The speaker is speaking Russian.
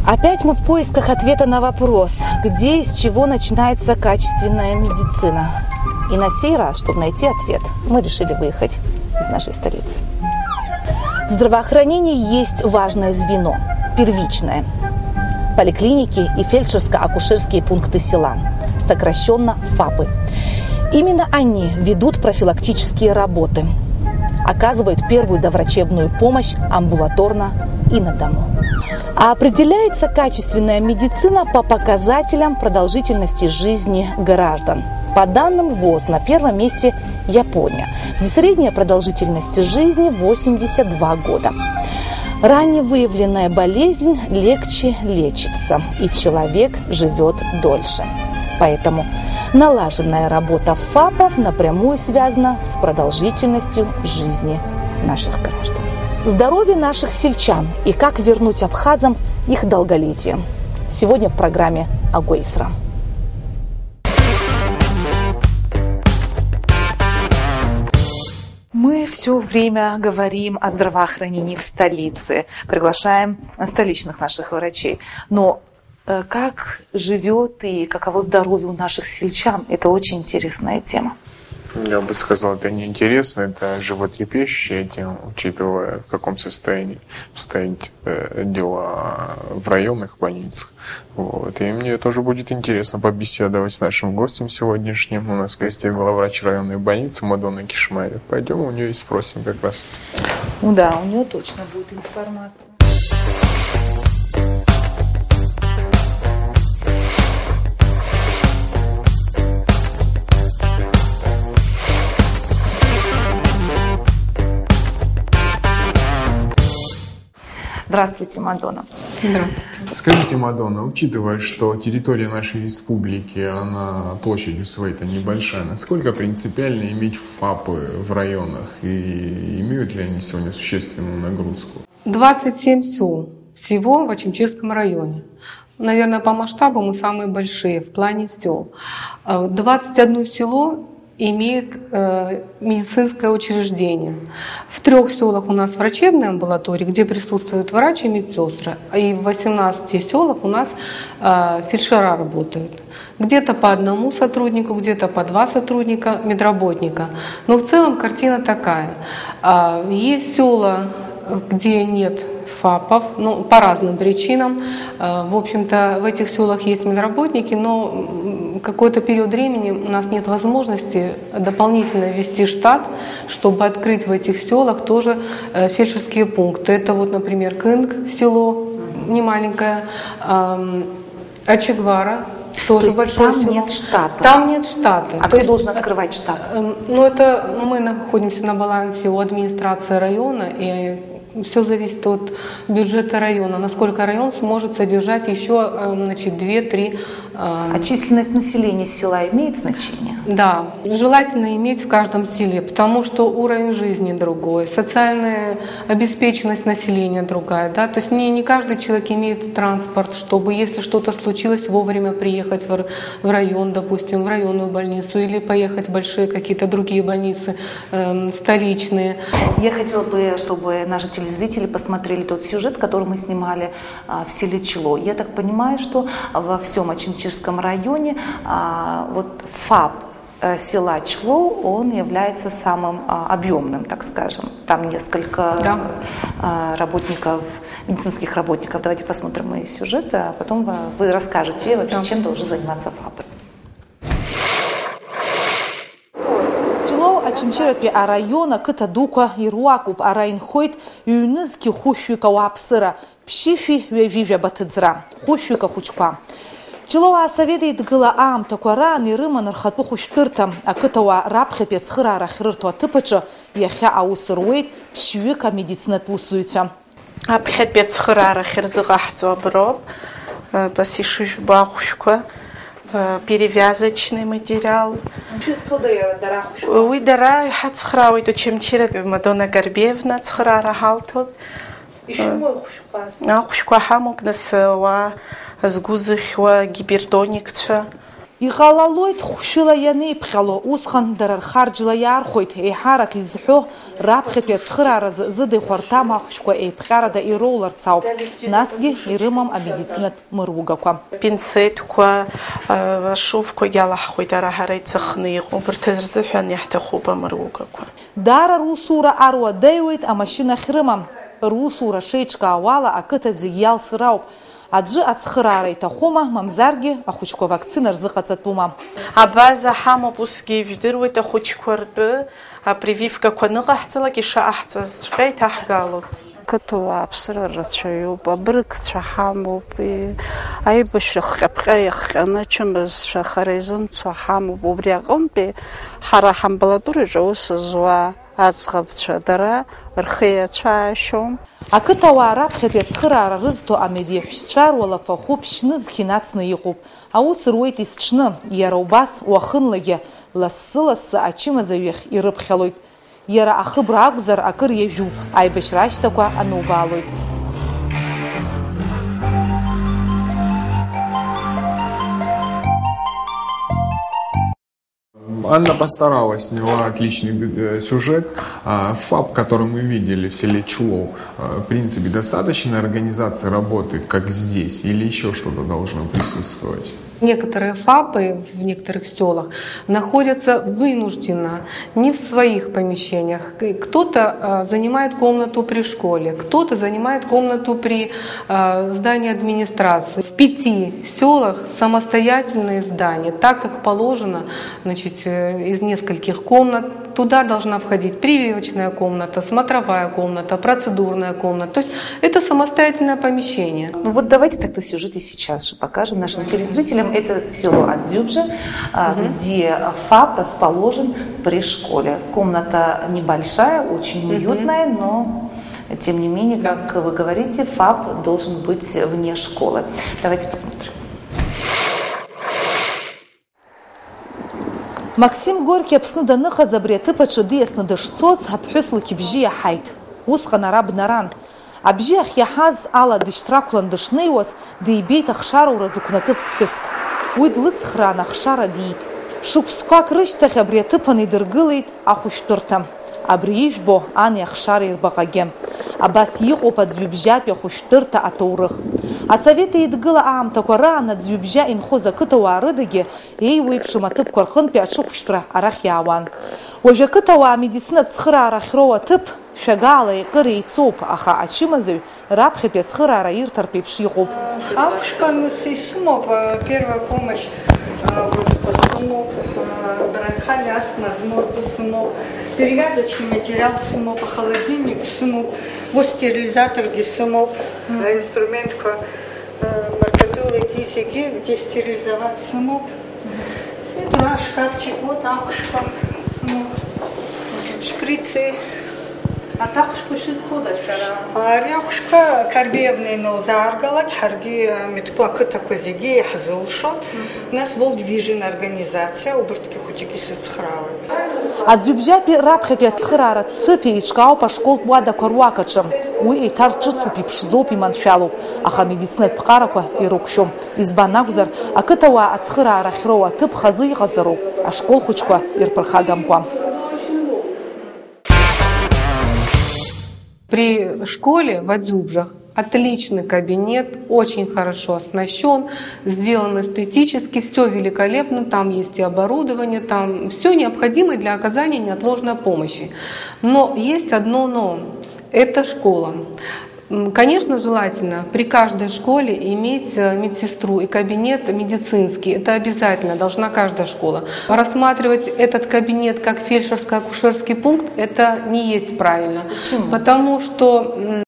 Опять мы в поисках ответа на вопрос, где и с чего начинается качественная медицина. И на сей раз, чтобы найти ответ, мы решили выехать из нашей столицы. В здравоохранении есть важное звено – первичное. Поликлиники и фельдшерско-акушерские пункты села, сокращенно ФАПы. Именно они ведут профилактические работы, оказывают первую доврачебную помощь амбулаторно и на дому. А определяется качественная медицина по показателям продолжительности жизни граждан. По данным ВОЗ, на первом месте Япония, где средняя продолжительность жизни 82 года. Ранее выявленная болезнь легче лечится, и человек живет дольше. Поэтому налаженная работа ФАПов напрямую связана с продолжительностью жизни наших граждан. Здоровье наших сельчан и как вернуть абхазам их долголетие. Сегодня в программе «Агойсра». Мы все время говорим о здравоохранении в столице, приглашаем столичных наших врачей. Но как живет и каково здоровье у наших сельчан, это очень интересная тема. Я бы сказал, это неинтересно, это животрепещущая тема, учитывая, в каком состоянии стоят дела в районных больницах. Вот. И мне тоже будет интересно побеседовать с нашим гостем сегодняшним. У нас в гостях главврач районной больницы Мадонна Кишмаева. Пойдем у нее и спросим как раз. Ну да, у нее точно будет информация. Здравствуйте, Мадонна. Здравствуйте. Скажите, Мадонна, учитывая, что территория нашей республики, она площадью своей-то небольшая, насколько принципиально иметь ФАПы в районах и имеют ли они сегодня существенную нагрузку? 27 сел всего в Очимчирском районе. Наверное, по масштабу мы самые большие в плане сел. 21 село имеет медицинское учреждение. В 3 селах у нас врачебные амбулатории, где присутствуют врач и медсестры, и в 18 селах у нас фельдшера работают. Где-то по 1 сотруднику, где-то по 2 сотрудника, медработника. Но в целом картина такая. Есть села, где нет ФАПов, ну, по разным причинам. В общем-то, в этих селах есть медработники, но какой-то период времени у нас нет возможности дополнительно ввести штат, чтобы открыть в этих селах тоже фельдшерские пункты. Это вот, например, Кынг, село немаленькое, Ачигвара. Тоже большое там село. Нет штата. Там нет штата. А кто должен открывать штат? Мы находимся на балансе у администрации района, и все зависит от бюджета района, насколько район сможет содержать еще 2-3. А численность населения села имеет значение? Да, желательно иметь в каждом селе, потому что уровень жизни другой, социальная обеспеченность населения другая. Да? То есть не каждый человек имеет транспорт, чтобы, если что-то случилось, вовремя приехать в район, допустим, в районную больницу, или поехать в большие какие-то другие больницы, столичные. Я хотела бы, чтобы наши телезрители посмотрели тот сюжет, который мы снимали в селе Чело. Я так понимаю, что во всем Очимчирском районе вот ФАП села Чело, он является самым объемным, так скажем. Там несколько медицинских работников. Давайте посмотрим мои сюжеты, а потом вы расскажете, вообще, чем должен заниматься ФАП. Очимчирапи района кыта дука ируакуп арайнхойт юнызки хушюка уапсыра пшифи вивя батыдзра хушюка хучква. Челоа советы дгыла такуара нирыман рхатпу хушпирта акытауа рапхепец хыра рахиртуа тыпычы яхя аусыруэйт пшюка медицина тусуется. Апхепец хыра рахирзыгахтуа броб басишуш бахушка. Перевязочный материал. Уидара хацхрауи до чемчира Мадонна Горбевна цхрара халтот. Ахушка хамук нас ва сгузых ва гипертоникца. Иҟалалоит хәшәыла ианеиԥҟьало, усҟан дара рхарџьла иаархәоит, еиҳарак изҳәо раԥхьатәи ацхырааразы зыда ихәарҭам ахәшәқәа еиԥҟьарада ироуларц ауп. Насгьы ирымам амедицинатә мыругақәа. Пинцеткәа, ашовқәагьы алаҳхуеит ара ҳара иҵыхны иҟоу, убарҭ рзыҳәан иаҳҭахуп амыругақәа. Даара русура аруадаҩуеит амашьынахь рымам. Русура шеиҿкаауа ала ақыҭа зегь иалсыр ауп. Аӡәы ацхыраара иҭахума, мамзаргьы ахәыҷқәа вакцина рзыҟаҵатәума. Абаза ҳамоуп, усгьы ижәдыруеит ахәыҷқәа ртәы апрививкақәа аныҟаҳҵалак ишаҟаҳҵазҵәҟьа иҭаҳгалоуп. Қыҭауаа аԥсыра рацәаҩуп, абыргцәа ҳамоуп, аибашьра хҟьаԥҟьа иахҟьаны ачымазцәа хара изымцо ҳамоуп. Убри аҟынтәи ҳара ҳамбулаториаҿы аус зуа аӡӷабцәа дара рхы иацәаашьом. Ақыҭауаа раԥхьатәи ацхыраара рызҭо амедеҳәшьцәа руалафахәы ԥшьны зқьинацны иҟоуп. Аус руеит есҽны, иара убас уахынлагьы лассы-лассы ачымазаҩ иахь ирыԥхьалоит. Иара ахыбра акәзар акыр иажәуп, аибашьра ашьҭақәа анубаалоит. Анна постаралась, сняла отличный сюжет. ФАП, который мы видели в селе Чулов, в принципе, достаточно организации работы, как здесь, или еще что-то должно присутствовать? Некоторые ФАПы в некоторых селах находятся вынужденно, не в своих помещениях. Кто-то занимает комнату при школе, кто-то занимает комнату при здании администрации. В 5 селах самостоятельные здания, так как положено, значит, из нескольких комнат. Туда должна входить прививочная комната, смотровая комната, процедурная комната. То есть это самостоятельное помещение. Ну вот давайте тогда сюжет и сейчас же покажем нашим телезрителям. Это село Адзюбжа, где ФАП расположен при школе. Комната небольшая, очень уютная, но тем не менее, как вы говорите, ФАП должен быть вне школы. Давайте посмотрим. Максим Горький Аԥсны даныҟаз абри аҭыԥаҿы диасны дышцоз аԥҳәыс лқьыбжьы иаҳаит. Усҟан ара бнаран. Абжьы ахьиаҳаз ала дышьҭрақәлан дышнеиуаз дибеит ахшароура зықәнакыз ԥҳәыск. Уи длыцхраан ахшара диит. Шықәсқәак рышьҭахь абри аҭыԥан идыргылеит ахәышәтәырҭа. Абри ижәбо ани ахшареи рбаҟагьы. Абас иҟоуп аӡҩыбжьатәи ахәышәтәырҭа аҭоурых. Асовет еидгыла аамҭақәа раан аӡҩыбжьа инхоз ақыҭауаа рыдагьы еиуеиԥшым аҭыԥқәа рҟынтәи аҽыхәшәтәра арахь иаауан. Уажә ақыҭауаа амедицинатә цхыраара ахьроу аҭыԥ шәагаала икыр еицоуп, аха ачымазаҩ раԥхьатәи ацхыраара ирҭартә еиԥш иҟоуп. Ахәшәқәа сымоуп, первая помощь сымоуп, бронхальный астма, зноту сымоуп, перевязочный материал сымоуп, холодильник сымоуп, стерилизаторги сымоуп, инструментка, маркатулы, кисики, где стерилизовать сымоуп, сведра, шкафчик, вот ахушка сымоуп, шприцы. А тахушка шестуда шара? Аряхушка карбиевный нозаргалат, харги метпака такой зиги хазулшот. У нас волдвижен организация, убртки хутики сцхравы. Аӡҩыбжьатәи раԥхьатәи ацхыраара ҭыԥ еиҿкаауп ашколтә уадақәа руакаҿы. Уи еиҭарҿыцуп, иԥшӡоуп, иманшәалоуп, аха амедицинатә ԥҟарақәа ирықәшәом. Избан акәзар, ақыҭауаа ацхыраара ахьроу аҭыԥ хазы иҟазароуп, ашкол хәыҷқәа ирԥырхагамкәа. При школе в Адзюбжах отличный кабинет, очень хорошо оснащен, сделан эстетически, все великолепно, там есть и оборудование, там все необходимое для оказания неотложной помощи. Но есть одно но, это школа. Конечно, желательно при каждой школе иметь медсестру и кабинет медицинский. Это обязательно, должна каждая школа. Рассматривать этот кабинет как фельдшерско-акушерский пункт, это не есть правильно. Почему? Потому что